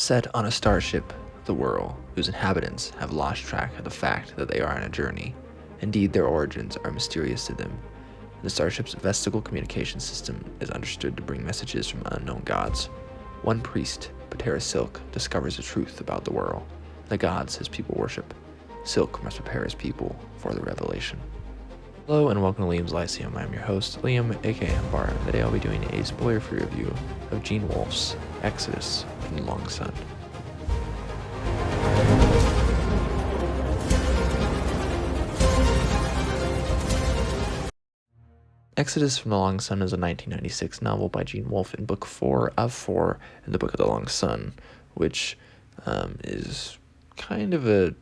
Set on a starship, the world, whose inhabitants have lost track of the fact that they are on a journey. Indeed, their origins are mysterious to them. The starship's vestigial communication system is understood to bring messages from unknown gods. One priest, Patera Silk, discovers the truth about the world, the gods his people worship. Silk must prepare his people for the revelation. Hello and welcome to Liam's Lyceum. I'm your host, Liam, aka Ambar, and today I'll be doing a spoiler-free review of Gene Wolfe's Exodus from the Long Sun. Exodus from the Long Sun is a 1996 novel by Gene Wolfe in book 4 of 4 in the Book of the Long Sun, which is kind of a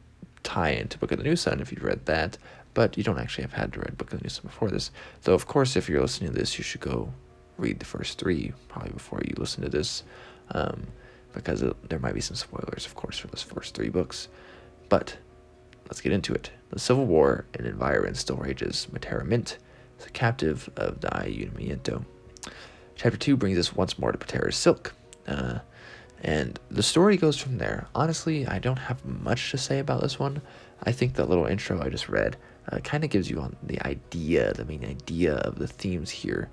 tie-in to Book of the New Sun if you've read that, but you don't actually have had to read Book of the New Sun before this. Though, of course, if you're listening to this, you should go read the first 3 probably before you listen to this, because there might be some spoilers, of course, for those first 3 books. But let's get into it. The Civil War and environment still rages. Matera Mint is a captive of the Ayuntamiento. Chapter 2 brings us once more to Patera's Silk. And the story goes from there. Honestly, I don't have much to say about this one. I think the little intro I just read kind of gives you on the main idea of the themes here,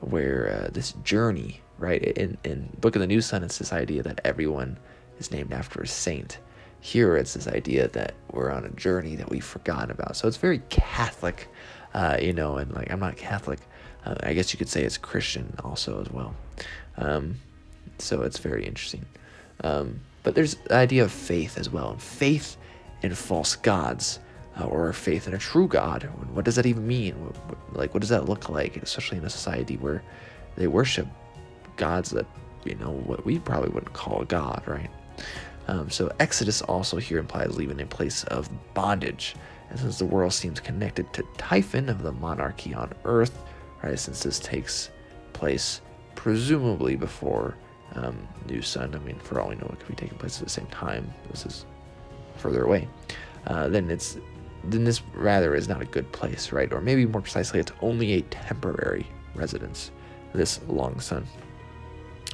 where this journey, right? In Book of the New Sun, it's this idea that everyone is named after a saint. Here, it's this idea that we're on a journey that we've forgotten about. So it's very Catholic, and like, I'm not Catholic. I guess you could say it's Christian also as well. So it's very interesting. But there's the idea of faith as well. Faith in false gods, or faith in a true God. What does that even mean? What does that look like, especially in a society where they worship gods that, what we probably wouldn't call a god, right? So Exodus also here implies leaving a place of bondage. And since the world seems connected to Typhon of the monarchy on Earth, right, since this takes place presumably before New Sun, for all we know, it could be taking place at the same time. This is further away. Then this rather is not a good place, right? Or maybe more precisely, it's only a temporary residence, this Long Sun.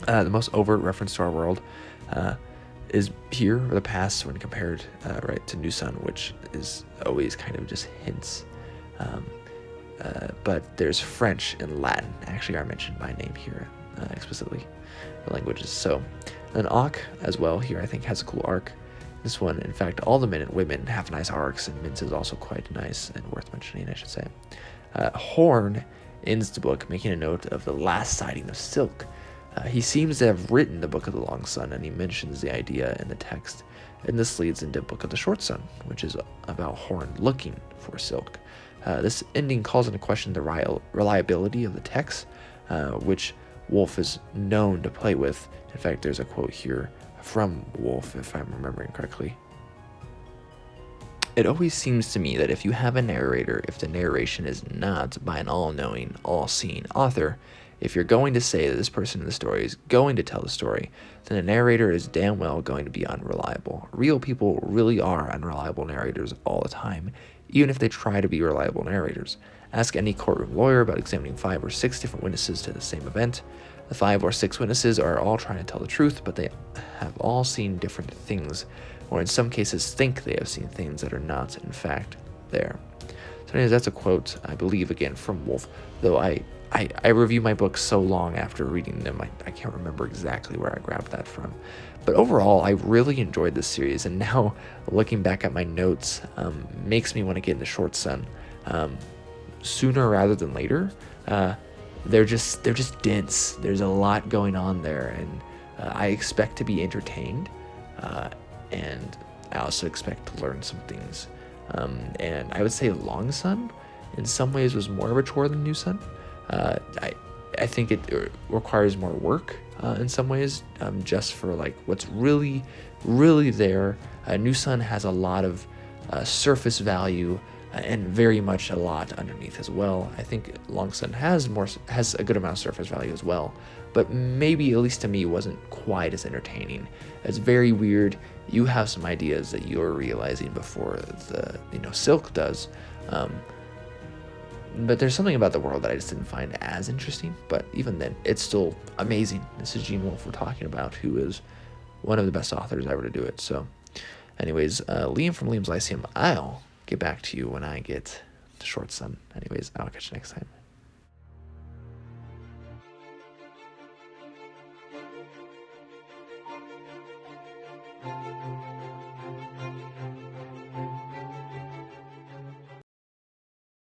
The most overt reference to our world is here, or the past, when compared right to New Sun, which is always kind of just hints. But there's French and Latin actually are mentioned by name here explicitly, the languages. So an Auk as well here, I think, has a cool arc. This one, in fact, all the men and women have nice arcs, and Mint's is also quite nice and worth mentioning, I should say. Horn ends the book making a note of the last sighting of Silk. He seems to have written the Book of the Long Sun, and he mentions the idea in the text. And this leads into Book of the Short Sun, which is about Horn looking for Silk. This ending calls into question the reliability of the text, which Wolfe is known to play with. In fact, there's a quote here from Wolfe, if I'm remembering correctly. It always seems to me that if you have a narrator, if the narration is not by an all-knowing, all-seeing author, if you're going to say that this person in the story is going to tell the story, then the narrator is damn well going to be unreliable. Real people really are unreliable narrators all the time, even if they try to be reliable narrators. Ask any courtroom lawyer about examining 5 or 6 different witnesses to the same event. The 5 or 6 witnesses are all trying to tell the truth, but they have all seen different things, or in some cases think they have seen things that are not, in fact, there. So anyways, that's a quote, I believe, again, from Wolfe, though I review my books so long after reading them, I can't remember exactly where I grabbed that from. But overall, I really enjoyed this series, and now looking back at my notes makes me want to get into Short Sun sooner rather than later. They're just dense. There's a lot going on there, and I expect to be entertained, and I also expect to learn some things. And I would say Long Sun, in some ways, was more of a chore than New Sun. I think it requires more work in some ways, just for like what's really there. New Sun has a lot of surface value and very much a lot underneath as well. I think Long Sun has a good amount of surface value as well, but maybe, at least to me, wasn't quite as entertaining. It's very weird. You have some ideas that you're realizing before the Silk does. But there's something about the world that I just didn't find as interesting. But even then, it's still amazing. This is Gene Wolfe we're talking about, who is one of the best authors ever to do it. So anyways, Liam from Liam's Lyceum, I'll get back to you when I get to Short Sun. Anyways, I'll catch you next time.